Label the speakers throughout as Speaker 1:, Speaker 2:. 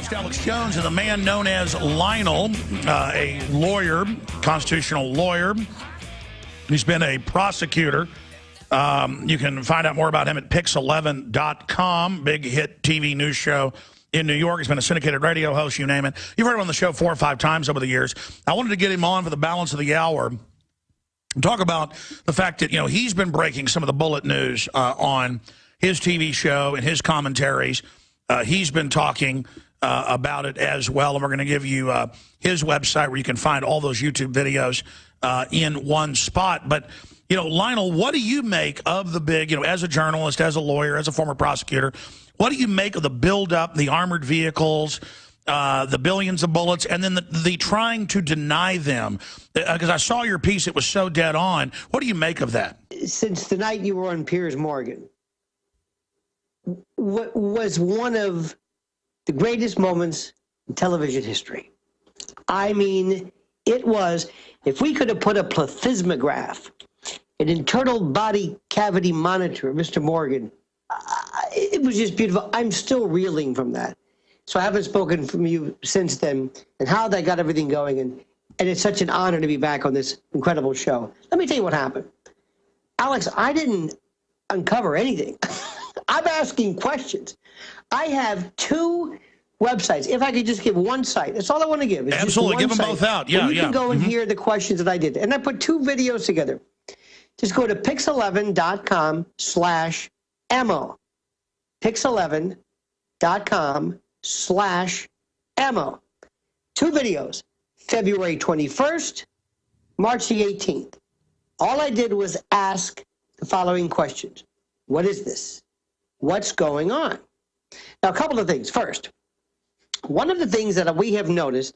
Speaker 1: host, Alex Jones, and the man known as Lionel, a lawyer, constitutional lawyer. He's been a prosecutor. You can find out more about him at pix11.com, big hit TV news show in New York. He's been a syndicated radio host, you name it. You've heard him on the show 4 or 5 times over the years. I wanted to get him on for the balance of the hour and talk about the fact that, he's been breaking some of the bullet news on his TV show and his commentaries. He's been talking about it as well, and we're going to give you his website where you can find all those YouTube videos in one spot. But, Lionel, what do you make of the big, as a journalist, as a lawyer, as a former prosecutor, what do you make of the buildup, the armored vehicles, the billions of bullets, and then the trying to deny them? Because I saw your piece, it was so dead on. What do you make of that?
Speaker 2: Since the night you were on Piers Morgan, what was one of the greatest moments in television history. I mean, it was, if we could have put a plethysmograph, an internal body cavity monitor, Mr. Morgan, it was just beautiful. I'm still reeling from that. So I haven't spoken from you since then, and how that got everything going. And it's such an honor to be back on this incredible show. Let me tell you what happened. Alex, I didn't uncover anything. I'm asking questions. I have 2 websites. If I could just give one site, that's all I want to give.
Speaker 1: Absolutely, give them both out. Yeah,
Speaker 2: you can go and hear the questions that I did. And I put 2 videos together. Just go to pix11.com/ammo. pix11.com/ammo. 2 videos, February 21st, March the 18th. All I did was ask the following questions. What is this? What's going on? Now, a couple of things. First, one of the things that we have noticed,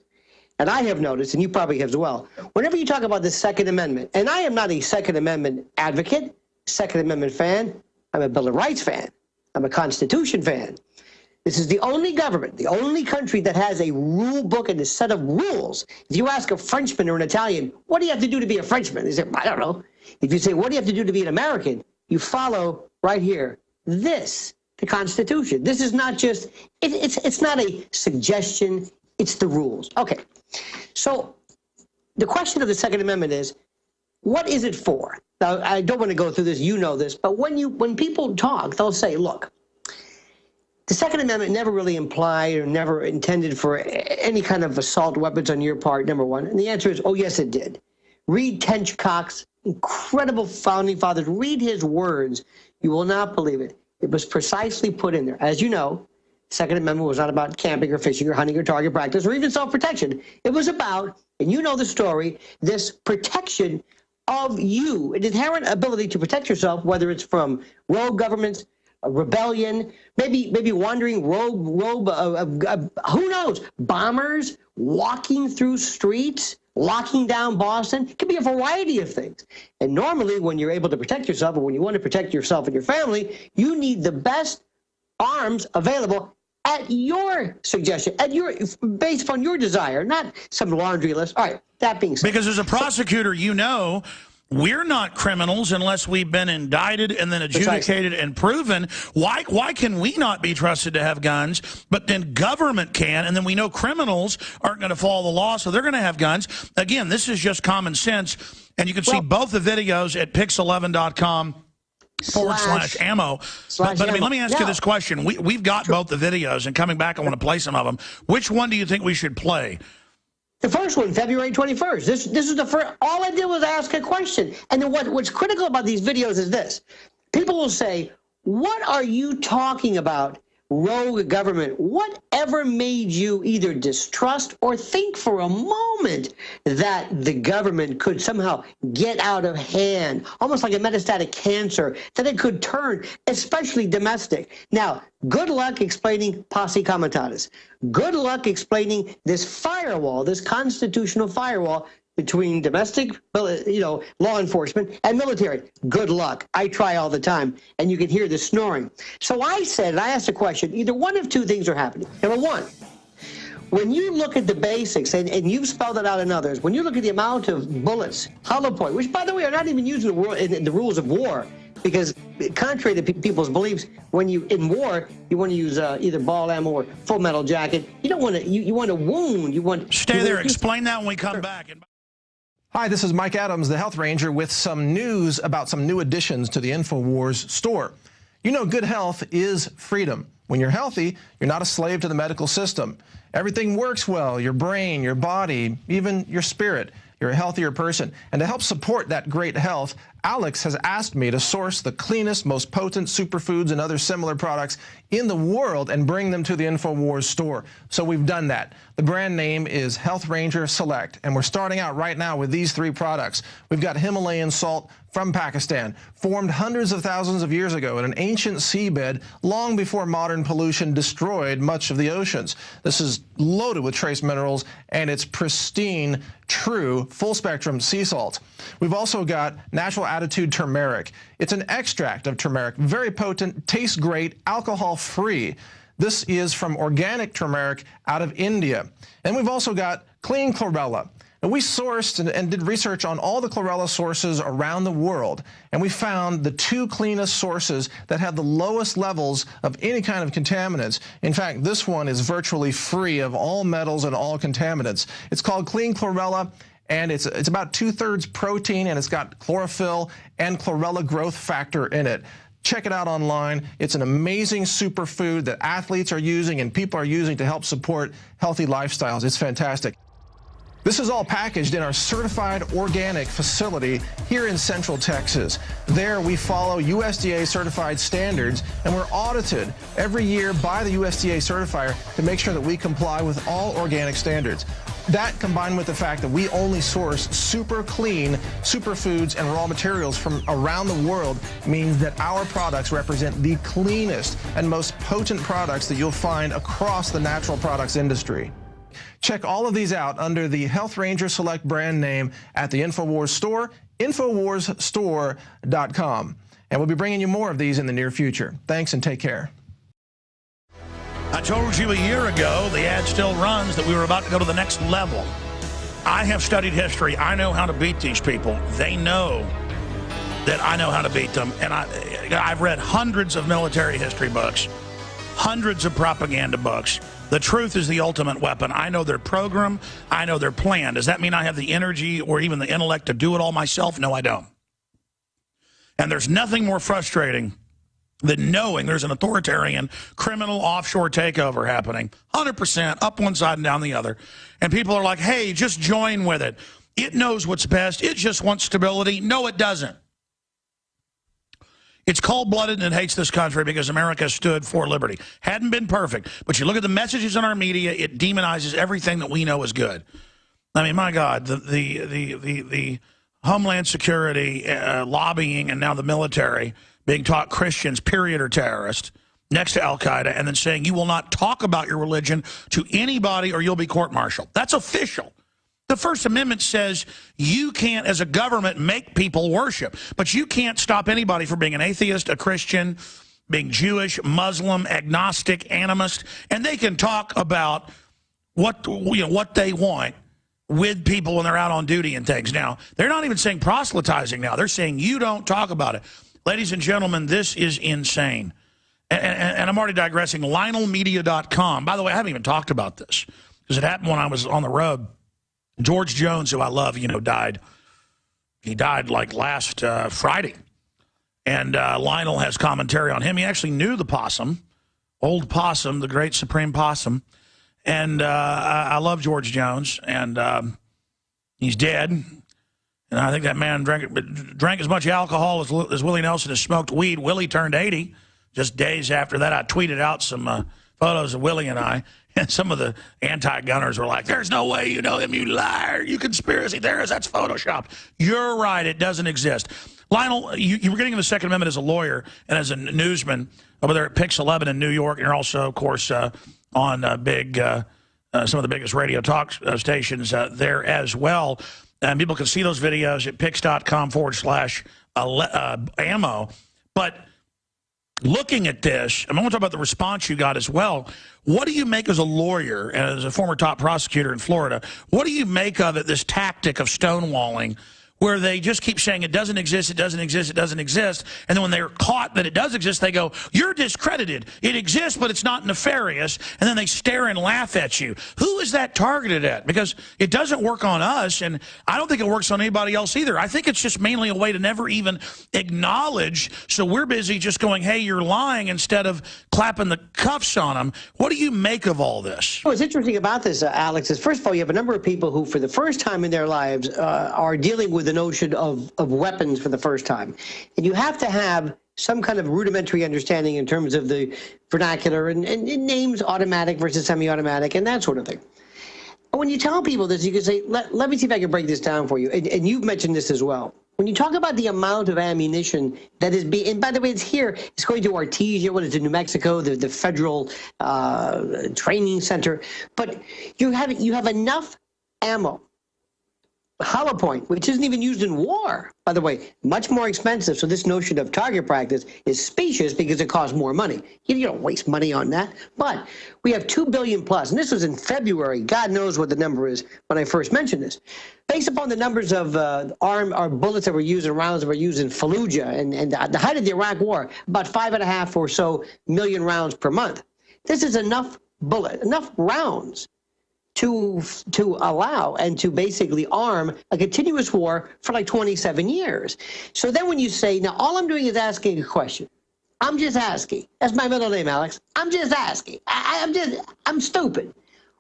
Speaker 2: and I have noticed, and you probably have as well, whenever you talk about the Second Amendment, and I am not a Second Amendment advocate, Second Amendment fan, I'm a Bill of Rights fan, I'm a Constitution fan. This is the only government, the only country that has a rule book and a set of rules. If you ask a Frenchman or an Italian, what do you have to do to be a Frenchman? They say, I don't know. If you say, what do you have to do to be an American? You follow right here. This, the Constitution. This is not just, it's not a suggestion, it's the rules. Okay, so the question of the Second Amendment is, what is it for? Now, I don't want to go through this, you know this, but when people talk, they'll say, look, the Second Amendment never really implied or never intended for any kind of assault weapons on your part, number one. And the answer is, oh, yes, it did. Read Tenchcock's incredible founding fathers. Read his words. You will not believe it. It was precisely put in there. As you know, Second Amendment was not about camping or fishing or hunting or target practice or even self-protection. It was about, and you know the story, this protection of you, an inherent ability to protect yourself, whether it's from rogue governments, a rebellion, maybe wandering who knows, bombers walking through streets, locking down Boston. It could be a variety of things. And normally when you're able to protect yourself, or when you want to protect yourself and your family, you need the best arms available at your suggestion, based upon your desire, not some laundry list. All right, that being said.
Speaker 1: Because as a prosecutor, we're not criminals unless we've been indicted and then adjudicated and proven. Why can we not be trusted to have guns, but then government can, and then we know criminals aren't going to follow the law, so they're going to have guns? Again, this is just common sense, and you can see both the videos at pix11.com/ammo. But I mean, let me ask you this question. We've got both the videos, and coming back, I want to play some of them. Which one do you think we should play?
Speaker 2: The first one, February 21st. This is the first. All I did was ask a question. And then what's critical about these videos is this. People will say, what are you talking about, rogue government? Whatever made you either distrust or think for a moment that the government could somehow get out of hand, almost like a metastatic cancer, that it could turn, especially domestic? Now, good luck explaining posse comitatus. Good luck explaining this firewall, this constitutional firewall between domestic, law enforcement and military. Good luck. I try all the time, and you can hear the snoring. So I asked a question, either one of 2 things are happening. Number one, when you look at the basics, and you've spelled it out in others, when you look at the amount of bullets, hollow point, which, by the way, are not even used in the rules of war, Because contrary to people's beliefs, when you in war, you want to use either ball ammo or full metal jacket. You don't want to. You want to wound. You want.
Speaker 1: Stay there. Explain that when we come back.
Speaker 3: Hi, this is Mike Adams, the Health Ranger, with some news about some new additions to the InfoWars store. You know, good health is freedom. When you're healthy, you're not a slave to the medical system. Everything works well, your brain, your body, even your spirit. You're a healthier person. And to help support that great health, Alex has asked me to source the cleanest, most potent superfoods and other similar products in the world and bring them to the InfoWars store. So we've done that. The brand name is Health Ranger Select, and we're starting out right now with these 3 products. We've got Himalayan salt from Pakistan, formed hundreds of thousands of years ago in an ancient seabed long before modern pollution destroyed much of the oceans. This is loaded with trace minerals, and it's pristine, true, full-spectrum sea salt. We've also got Natural Attitude Turmeric. It's an extract of turmeric, very potent, tastes great, alcohol-free. This is from organic turmeric out of India. And we've also got Clean Chlorella. And we sourced and did research on all the chlorella sources around the world, and we found the 2 cleanest sources that have the lowest levels of any kind of contaminants. In fact, this one is virtually free of all metals and all contaminants. It's called Clean Chlorella, and it's about 2/3 protein, and it's got chlorophyll and chlorella growth factor in it. Check it out online. It's an amazing superfood that athletes are using and people are using to help support healthy lifestyles. It's fantastic. This is all packaged in our certified organic facility here in Central Texas. There we follow USDA certified standards, and we're audited every year by the USDA certifier to make sure that we comply with all organic standards. That, combined with the fact that we only source super clean superfoods and raw materials from around the world, means that our products represent the cleanest and most potent products that you'll find across the natural products industry. Check all of these out under the Health Ranger Select brand name at the InfoWars store, InfoWarsStore.com. And we'll be bringing you more of these in the near future. Thanks and take care.
Speaker 1: I told you a year ago, the ad still runs, that we were about to go to the next level. I have studied history. I know how to beat these people. They know that I know how to beat them. And I've read hundreds of military history books, hundreds of propaganda books. The truth is the ultimate weapon. I know their program. I know their plan. Does that mean I have the energy or even the intellect to do it all myself? No, I don't. And there's nothing more frustrating than knowing there's an authoritarian criminal offshore takeover happening, 100% up one side and down the other. And people are like, hey, just join with it. It knows what's best. It just wants stability. No, it doesn't. It's cold-blooded and it hates this country because America stood for liberty. Hadn't been perfect, but you look at the messages in our media, it demonizes everything that we know is good. I mean, my God, the Homeland Security lobbying and now the military being taught Christians, period, are terrorists, next to Al-Qaeda, and then saying you will not talk about your religion to anybody or you'll be court-martialed. That's official. The First Amendment says you can't, as a government, make people worship, but you can't stop anybody from being an atheist, a Christian, being Jewish, Muslim, agnostic, animist, and they can talk about what they want with people when they're out on duty and things. Now, they're not even saying proselytizing now. They're saying you don't talk about it. Ladies and gentlemen, this is insane. And I'm already digressing. LionelMedia.com. By the way, I haven't even talked about this because it happened when I was on the road. George Jones, who I love, died. He died like last Friday. And Lionel has commentary on him. He actually knew the possum, old possum, the great supreme possum. And I love George Jones. And he's dead. And I think that man drank as much alcohol as Willie Nelson has smoked weed. Willie turned 80. Just days after that, I tweeted out some photos of Willie and I. And some of the anti-gunners were like, there's no way you know him, you liar, you conspiracy theorist, that's Photoshopped. You're right, it doesn't exist. Lionel, you were getting in the Second Amendment as a lawyer and as a newsman over there at Pix 11 in New York, and you're also, of course, on some of the biggest radio talk stations there as well. And people can see those videos at pix.com/ammo. But looking at this, I want to talk about the response you got as well. What do you make as a lawyer and as a former top prosecutor in Florida? What do you make of it, this tactic of stonewalling, where they just keep saying it doesn't exist, it doesn't exist, it doesn't exist. And then when they're caught that it does exist, they go, you're discredited. It exists, but it's not nefarious. And then they stare and laugh at you. Who is that targeted at? Because it doesn't work on us, and I don't think it works on anybody else either. I think it's just mainly a way to never even acknowledge, so we're busy just going, hey, you're lying, instead of clapping the cuffs on them. What do you make of all this?
Speaker 2: What's interesting about this, Alex, is first of all, you have a number of people who, for the first time in their lives, are dealing with the notion of weapons for the first time. And you have to have some kind of rudimentary understanding in terms of the vernacular and names, automatic versus semi-automatic, and that sort of thing. And when you tell people this, you can say, let me see if I can break this down for you. And you've mentioned this as well. When you talk about the amount of ammunition that is being, and by the way, it's here, it's going to Artesia, what is it, New Mexico, the federal training center. But you have enough ammo. Hollow point, which isn't even used in war, by the way, much more expensive. So this notion of target practice is specious because it costs more money. You don't waste money on that. But we have $2 billion plus, and this was in February. God knows what the number is when I first mentioned this. Based upon the numbers of bullets that were used and rounds that were used in Fallujah and the height of the Iraq War, about 5.5 or so million rounds per month. This is enough rounds to allow and to basically arm a continuous war for like 27 years. So then when you say, now all I'm doing is asking a question. I'm just asking. That's my middle name, Alex. I'm just asking. I'm stupid.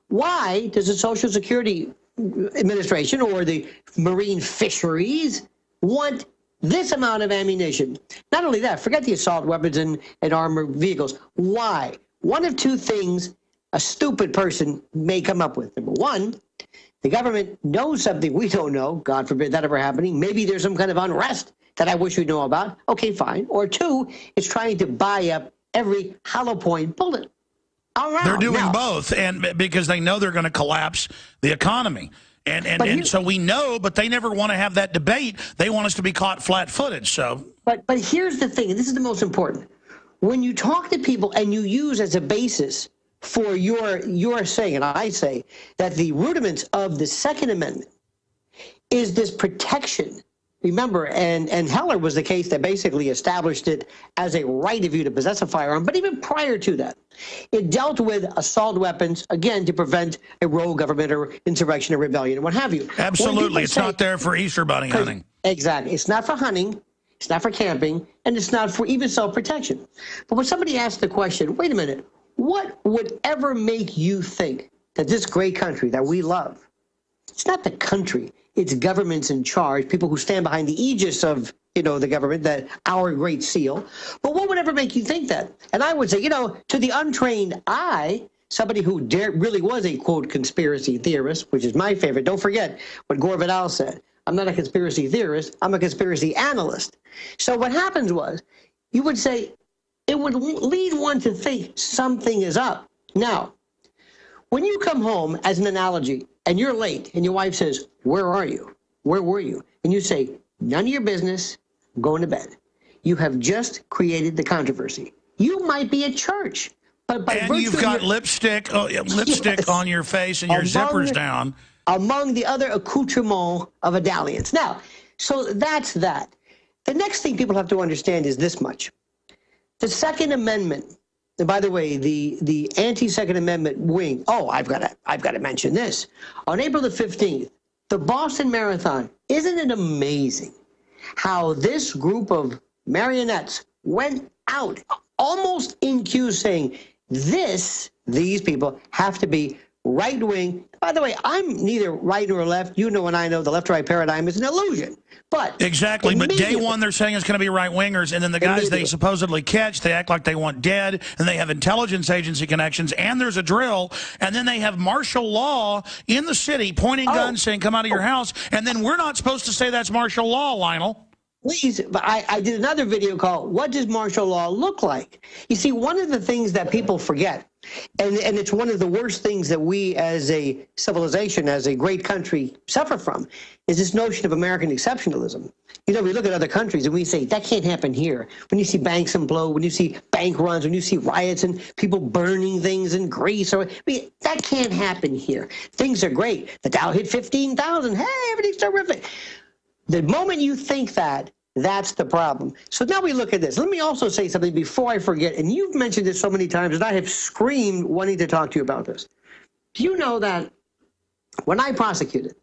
Speaker 2: Why does the Social Security Administration or the Marine Fisheries want this amount of ammunition? Not only that, forget the assault weapons and armored vehicles. Why? One of two things a stupid person may come up with. Number one, the government knows something we don't know. God forbid that ever happening. Maybe there's some kind of unrest that I wish we know about. Okay, fine. Or two, it's trying to buy up every hollow point bullet around.
Speaker 1: They're doing both, and because they know they're going to collapse the economy. And so we know, but they never want to have that debate. They want us to be caught flat-footed. So,
Speaker 2: but here's the thing, and this is the most important. When you talk to people and you use as a basis for your saying, and I say, that the rudiments of the Second Amendment is this protection. Remember, and Heller was the case that basically established it as a right of you to possess a firearm. But even prior to that, it dealt with assault weapons, again, to prevent a rogue government or insurrection or rebellion and what have you.
Speaker 1: Absolutely. It's not there for Easter bunny hunting.
Speaker 2: Exactly. It's not for hunting. It's not for camping. And it's not for even self-protection. But when somebody asks the question, wait a minute, what would ever make you think that this great country that we love, it's not the country, it's governments in charge, people who stand behind the aegis of, the government, that our great seal. But what would ever make you think that? And I would say, to the untrained eye, somebody who really was a, quote, conspiracy theorist, which is my favorite. Don't forget what Gore Vidal said. I'm not a conspiracy theorist. I'm a conspiracy analyst. So what happens was, you would say, it would lead one to think something is up. Now, when you come home, as an analogy, and you're late, and your wife says, where are you? Where were you? And you say, none of your business, I'm going to bed. You have just created the controversy. You might be at church, but by
Speaker 1: and you've got lipstick yes, on your face and your zippers down.
Speaker 2: Among the other accoutrements of a dalliance. Now, so that's that. The next thing people have to understand is this much. The Second Amendment, and by the way, the anti-Second Amendment wing, I've got to mention this. On April the 15th, the Boston Marathon, isn't it amazing how this group of marionettes went out almost in queue saying, these people have to be right-wing. By the way, I'm neither right nor left. You know and I know the left-right paradigm is an illusion. But
Speaker 1: exactly. But day one, they're saying it's going to be right-wingers, and then the guys they supposedly catch, they act like they want dead, and they have intelligence agency connections, and there's a drill, and then they have martial law in the city pointing guns saying, come out of your house, and then we're not supposed to say that's martial law, Lionel.
Speaker 2: Please, but I did another video called, What Does Martial Law Look Like? You see, one of the things that people forget, and it's one of the worst things that we as a civilization, as a great country, suffer from, is this notion of American exceptionalism. We look at other countries and we say, that can't happen here. When you see banks implode, when you see bank runs, when you see riots and people burning things in Greece, that can't happen here. Things are great. The Dow hit 15,000. Hey, everything's terrific. The moment you think that, that's the problem. So now we look at this. Let me also say something before I forget, and you've mentioned this so many times, and I have screamed wanting to talk to you about this. Do you know that when I prosecuted,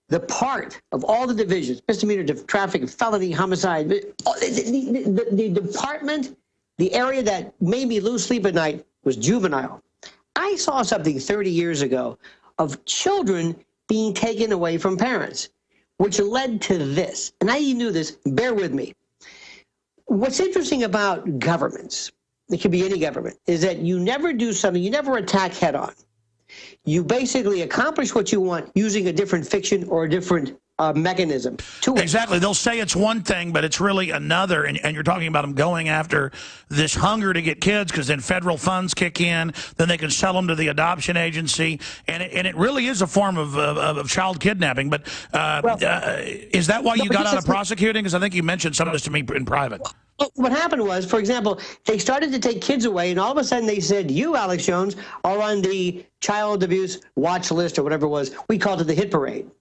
Speaker 2: the part of all the divisions, misdemeanor, traffic, felony, homicide, the department, the area that made me lose sleep at night was juvenile. I saw something 30 years ago of children being taken away from parents, which led to this. And I knew this, bear with me. What's interesting about governments, it could be any government, is that you never do something, you never attack head on. You basically accomplish what you want using a different fiction or a different mechanism to it.
Speaker 1: Exactly. They'll say it's one thing, but it's really another. And you're talking about them going after this hunger to get kids because then federal funds kick in. Then they can sell them to the adoption agency. And it really is a form of child kidnapping. But is that why you got out of prosecuting? Because I think you mentioned some of this to me in private.
Speaker 2: What happened was, for example, they started to take kids away, and all of a sudden they said, you, Alex Jones, are on the child abuse watch list or whatever it was. We called it the hit parade.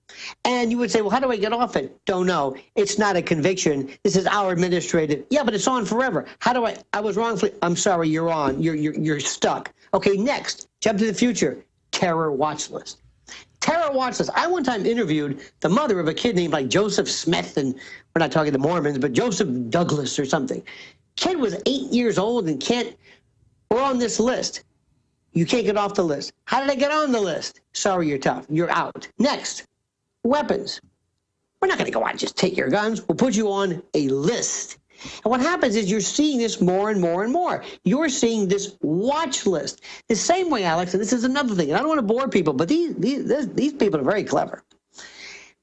Speaker 2: And you would say, well, how do I get off it? Don't know. It's not a conviction. This is our administrative. Yeah, but it's on forever. How do I was wrongfully. I'm sorry, you're on. You're stuck. Okay, next, jump to the future. Terror watch list. Terror watch list. I one time interviewed the mother of a kid named like Joseph Smith, and we're not talking the Mormons, but Joseph Douglas or something. Kid was 8 years old and we're on this list. You can't get off the list. How did I get on the list? Sorry, you're tough. You're out. Next, weapons. We're not going to go out and just take your guns. We'll put you on a list. And what happens is you're seeing this more and more and more. You're seeing this watch list. The same way, Alex, and this is another thing, and I don't want to bore people, but these people are very clever.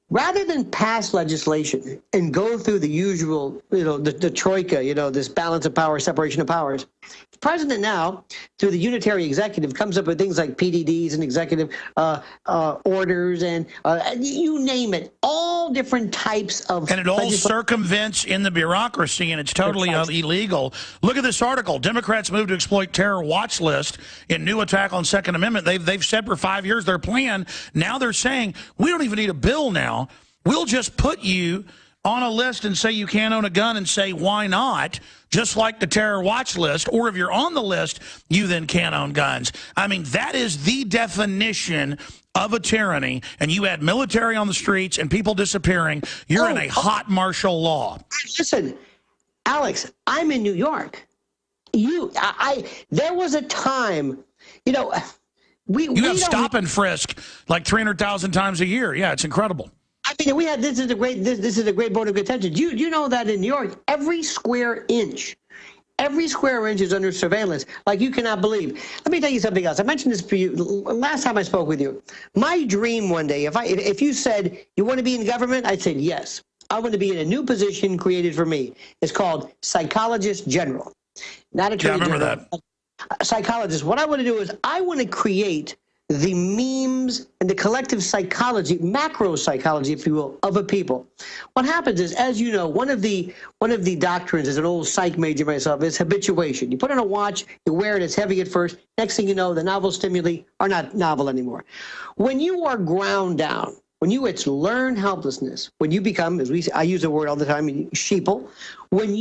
Speaker 2: Rather than pass legislation and go through the usual, the troika, this balance of power, separation of powers, the president now, through the unitary executive, comes up with things like PDDs and executive orders and you name it, all different types of...
Speaker 1: And it all circumvents in the bureaucracy, and it's totally illegal. Look at this article. Democrats move to exploit terror watch list in new attack on Second Amendment. They've said for 5 years their plan. Now they're saying, we don't even need a bill now. We'll just put you on a list and say you can't own a gun and say, why not? Just like the terror watch list. Or if you're on the list, you then can't own guns. I mean, that is the definition of a tyranny. And you add military on the streets and people disappearing, you're in a hot martial law.
Speaker 2: Listen, Alex, I'm in New York. There was a time, you have
Speaker 1: stop and frisk like 300,000 times a year. Yeah, it's incredible.
Speaker 2: I mean, this is a great bone of contention. Do you know that in New York, every square inch is under surveillance like you cannot believe. Let me tell you something else. I mentioned this for you last time I spoke with you. My dream one day, if you said you want to be in government, I'd say yes. I want to be in a new position created for me. It's called psychologist general, not attorney general.
Speaker 1: Yeah, I remember that.
Speaker 2: Psychologist. What I want to do is I want to create the memes and the collective psychology, macro psychology, if you will, of a people. What happens is, as you know, one of the doctrines, as an old psych major myself, is habituation. You put on a watch, you wear it, it's heavy at first. Next thing you know, the novel stimuli are not novel anymore. When you are ground down, it's learned helplessness, when you become, I use the word all the time, sheeple, when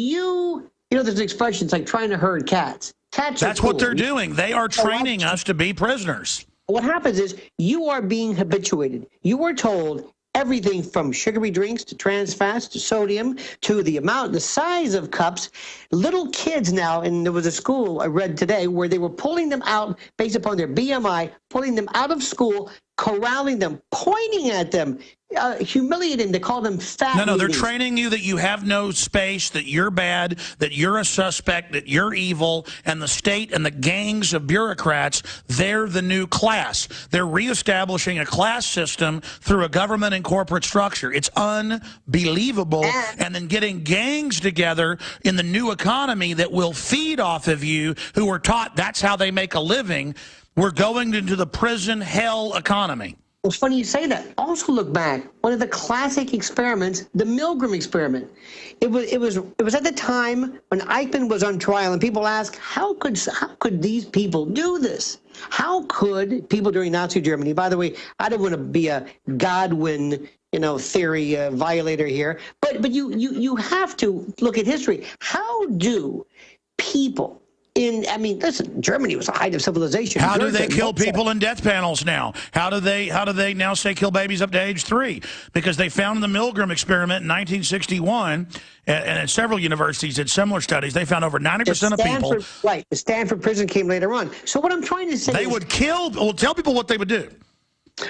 Speaker 2: there's an expression, it's like trying to herd cats.
Speaker 1: That's what they're doing. They are training us to be prisoners.
Speaker 2: What happens is you are being habituated. You are told everything from sugary drinks to trans fats to sodium to the size of cups. Little kids now, and there was a school I read today where they were pulling them out based upon their BMI, pulling them out of school, corralling them, pointing at them, humiliating. They call them fat.
Speaker 1: No, they're training you that you have no space, that you're bad, that you're a suspect, that you're evil, and the state and the gangs of bureaucrats, they're the new class. They're reestablishing a class system through a government and corporate structure. It's unbelievable. And then getting gangs together in the new economy that will feed off of you, who are taught that's how they make a living. We're going into the prison hell economy.
Speaker 2: It's funny you say that. Also look back, one of the classic experiments, the Milgram experiment. It was at the time when Eichmann was on trial, and people ask, how could these people do this? How could people during Nazi Germany? By the way, I didn't want to be a Godwin theory violator here. But you have to look at history. How do people listen, Germany was the height of civilization.
Speaker 1: How do they kill people in death panels now? How do they now say kill babies up to age 3? Because they found in the Milgram experiment in 1961, and at several universities did similar studies, they found over 90% of people.
Speaker 2: Right, the Stanford prison came later on. So what I'm trying to say
Speaker 1: is... They would kill, well, tell people what they would do.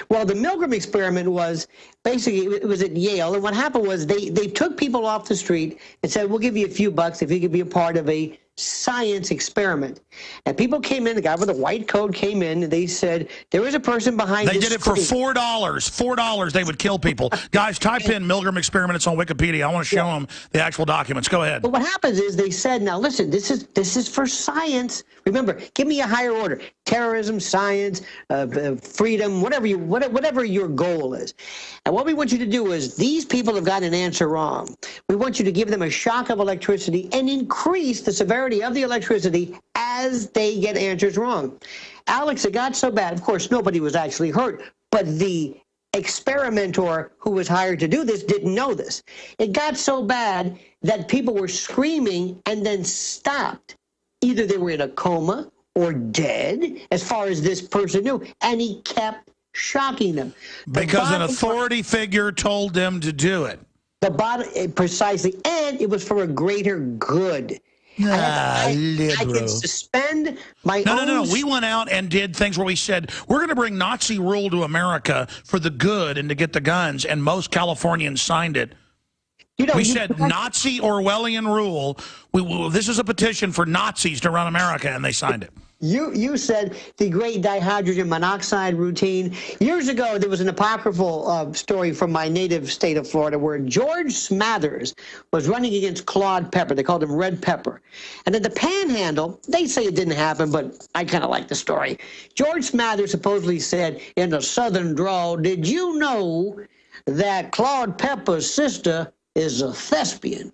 Speaker 2: Well, the Milgram experiment was basically, it was at Yale, and what happened was they took people off the street and said, we'll give you a few bucks if you could be a part of a science experiment. And people came in, the guy with a white coat came in, and they said, there was a person behind
Speaker 1: They did it for $4. $4 they would kill people. Guys, type in Milgram experiment. It's on Wikipedia. I want to show them the actual documents. Go ahead.
Speaker 2: But what happens is they said, now listen, this is for science. Remember, give me a higher order. Terrorism, science, freedom, whatever your goal is. And what we want you to do is, these people have gotten an answer wrong. We want you to give them a shock of electricity and increase the severity of the electricity as they get answers wrong. Alex, it got so bad. Of course, nobody was actually hurt, but the experimenter who was hired to do this didn't know this. It got so bad that people were screaming and then stopped. Either they were in a coma or dead, as far as this person knew, and he kept shocking them.
Speaker 1: Because an authority figure told them to do it.
Speaker 2: Precisely, and it was for a greater good. I can suspend my own...
Speaker 1: No. We went out and did things where we said, we're going to bring Nazi rule to America for the good and to get the guns, and most Californians signed it. We said Nazi Orwellian rule. This is a petition for Nazis to run America, and they signed it.
Speaker 2: You said the great dihydrogen monoxide routine. Years ago, there was an apocryphal story from my native state of Florida where George Smathers was running against Claude Pepper. They called him Red Pepper. And at the Panhandle, they say it didn't happen, but I kind of like the story. George Smathers supposedly said in a southern drawl, did you know that Claude Pepper's sister is a thespian?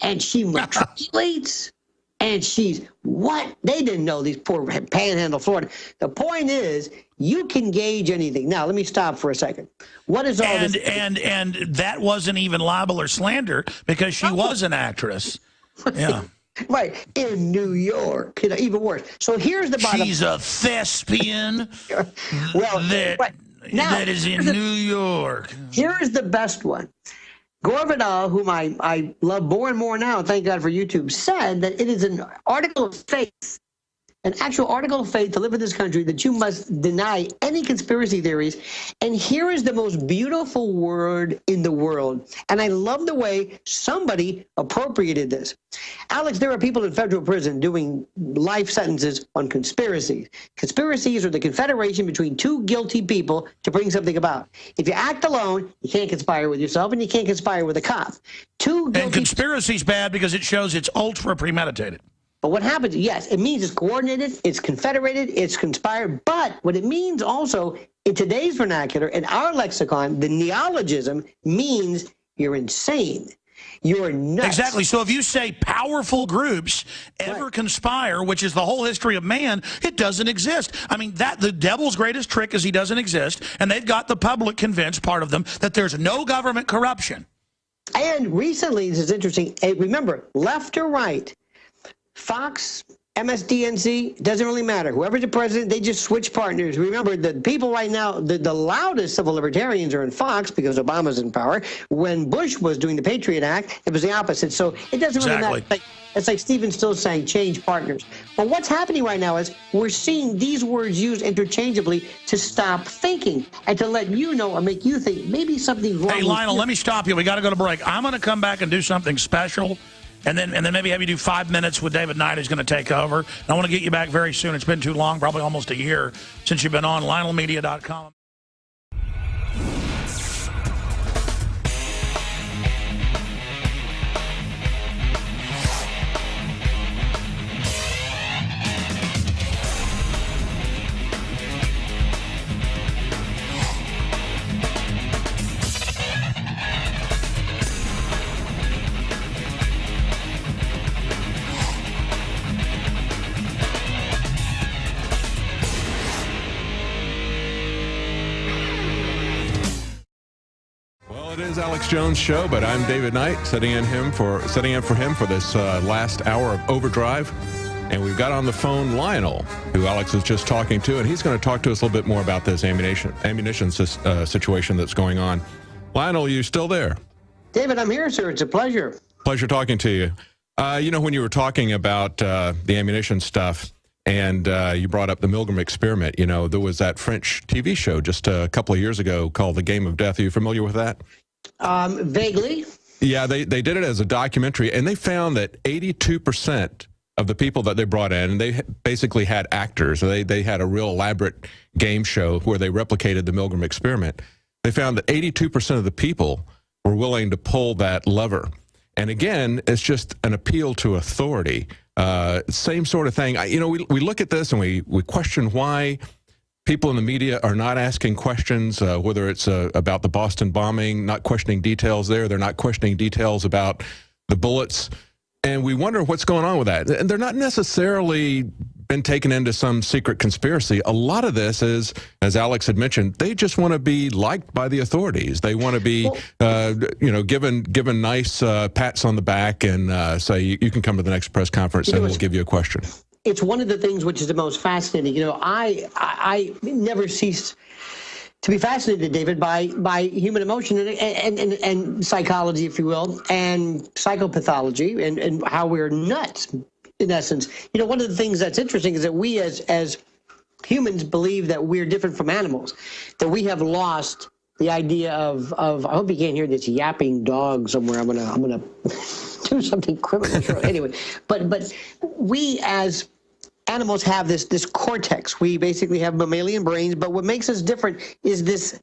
Speaker 2: And she matriculates? And she's, what? They didn't know, these poor Panhandle, Florida. The point is, you can gauge anything. Now, let me stop for a second. What is all this?
Speaker 1: And that wasn't even libel or slander because she was an actress. Yeah.
Speaker 2: Right, in New York, even worse. So here's the bottom.
Speaker 1: She's a thespian that is in New York.
Speaker 2: Here is the best one. Bradhaw, whom I love more and more now, thank God for YouTube, said that it is an article of faith, an actual article of faith to live in this country, that you must deny any conspiracy theories. And here is the most beautiful word in the world. And I love the way somebody appropriated this. Alex, there are people in federal prison doing life sentences on conspiracies. Conspiracies are the confederation between two guilty people to bring something about. If you act alone, you can't conspire with yourself, and you can't conspire with a cop. And
Speaker 1: conspiracy's bad because it shows it's ultra premeditated.
Speaker 2: But what happens, yes, it means it's coordinated, it's confederated, it's conspired. But what it means also, in today's vernacular, in our lexicon, the neologism means you're insane. You're nuts.
Speaker 1: Exactly. So if you say powerful groups ever conspire, which is the whole history of man, it doesn't exist. I mean, the devil's greatest trick is he doesn't exist, and they've got the public convinced, part of them, that there's no government corruption.
Speaker 2: And recently, this is interesting, remember, left or right, Fox, MSDNC, it doesn't really matter. Whoever's the president, they just switch partners. Remember, the people right now, the loudest civil libertarians are in Fox because Obama's in power. When Bush was doing the Patriot Act, it was the opposite. So it doesn't really matter. It's like Stephen's still saying, change partners. But what's happening right now is we're seeing these words used interchangeably to stop thinking and to let you know or make you think maybe something's wrong.
Speaker 1: Hey, Lionel, let me stop you. We got to go to break. I'm going to come back and do something special. And then maybe have you do 5 minutes with David Knight, who's going to take over. And I want to get you back very soon. It's been too long, probably almost a year since you've been on LionelMedia.com.
Speaker 4: It is Alex Jones' show, but I'm David Knight, setting in for him for this last hour of Overdrive. And we've got on the phone Lionel, who Alex was just talking to, and he's going to talk to us a little bit more about this ammunition situation that's going on. Lionel, you still there?
Speaker 2: David, I'm here, sir. It's a pleasure.
Speaker 4: Pleasure talking to you. When you were talking about the ammunition stuff, and you brought up the Milgram experiment, there was that French TV show just a couple of years ago called The Game of Death. Are you familiar with that?
Speaker 2: Vaguely.
Speaker 4: Yeah, they did it as a documentary, and they found that 82% of the people that they brought in, and they basically had actors. They had a real elaborate game show where they replicated the Milgram experiment. They found that 82% of the people were willing to pull that lever. And again, it's just an appeal to authority. Same sort of thing. We look at this and we question why people in the media are not asking questions, whether it's about the Boston bombing, not questioning details there. They're not questioning details about the bullets. And we wonder what's going on with that. And they're not necessarily been taken into some secret conspiracy. A lot of this is, as Alex had mentioned, they just want to be liked by the authorities. They want to be, given nice pats on the back and say, you can come to the next press conference and we'll give you a question.
Speaker 2: It's one of the things which is the most fascinating. I never ceased to be fascinated, David, by human emotion and psychology, if you will, and psychopathology and how we're nuts, in essence. One of the things that's interesting is that we as humans believe that we're different from animals, that we have lost the idea of I hope you can't hear this yapping dog somewhere. I'm gonna do something criminal. Sure. Anyway, but we as animals have this cortex. We basically have mammalian brains, but what makes us different is this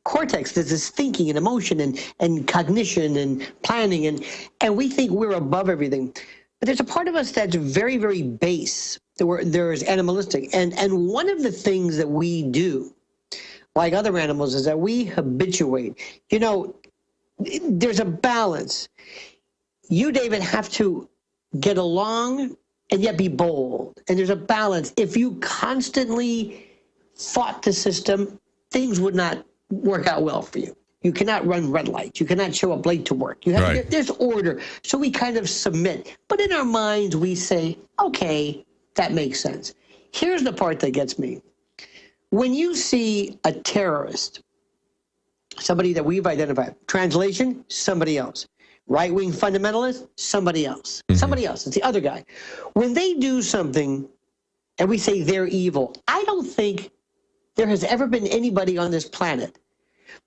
Speaker 2: cortex. There's this thinking and emotion and cognition and planning, and we think we're above everything. But there's a part of us that's very, very base. There is animalistic. And one of the things that we do, like other animals, is that we habituate. There's a balance. You, David, have to get along and yet be bold. And there's a balance. If you constantly fought the system, things would not work out well for you. You cannot run red lights. You cannot show up late to work. There's order. So we kind of submit. But in our minds, we say, okay, that makes sense. Here's the part that gets me. When you see a terrorist, somebody that we've identified, translation, somebody else. Right-wing fundamentalist, somebody else. Mm-hmm. Somebody else. It's the other guy. When they do something and we say they're evil, I don't think there has ever been anybody on this planet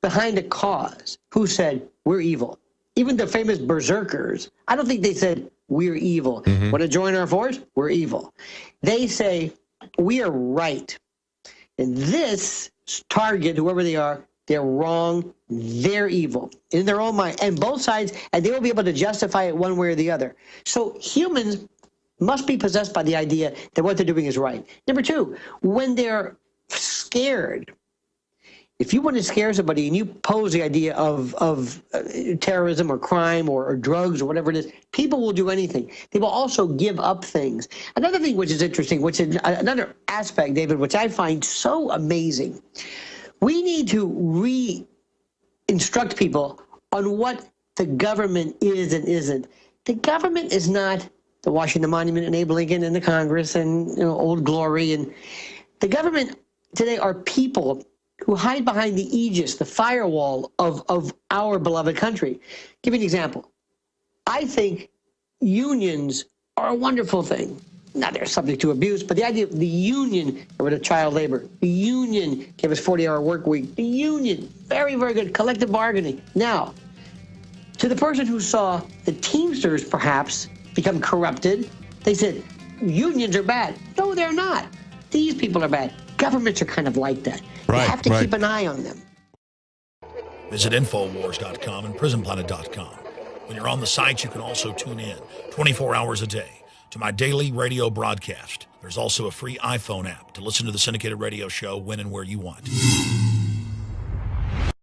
Speaker 2: behind a cause who said, we're evil. Even the famous berserkers, I don't think they said, we're evil. Mm-hmm. Want to join our force? We're evil. They say, we are right. And this target, whoever they are, they're wrong, they're evil in their own mind, and both sides, and they will be able to justify it one way or the other. So humans must be possessed by the idea that what they're doing is right. Number two, when they're scared, if you want to scare somebody and you pose the idea of terrorism or crime or drugs or whatever it is, people will do anything. They will also give up things. Another thing which is interesting, which is another aspect, David, which I find so amazing, we need to re-instruct people on what the government is and isn't. The government is not the Washington Monument and Abe Lincoln and the Congress and Old Glory. And the government today are people who hide behind the aegis, the firewall of our beloved country. Give you an example. I think unions are a wonderful thing. Now, they're subject to abuse, but the idea of the union got rid of child labor. The union gave us 40-hour work week. The union, very, very good, collective bargaining. Now, to the person who saw the Teamsters perhaps become corrupted, they said, unions are bad. No, they're not. These people are bad. Governments are kind of like that.
Speaker 4: Right,
Speaker 2: you have to keep an eye on them.
Speaker 1: Visit Infowars.com and PrisonPlanet.com. When you're on the site, you can also tune in 24 hours a day to my daily radio broadcast. There's also a free iPhone app to listen to the syndicated radio show when and where you want.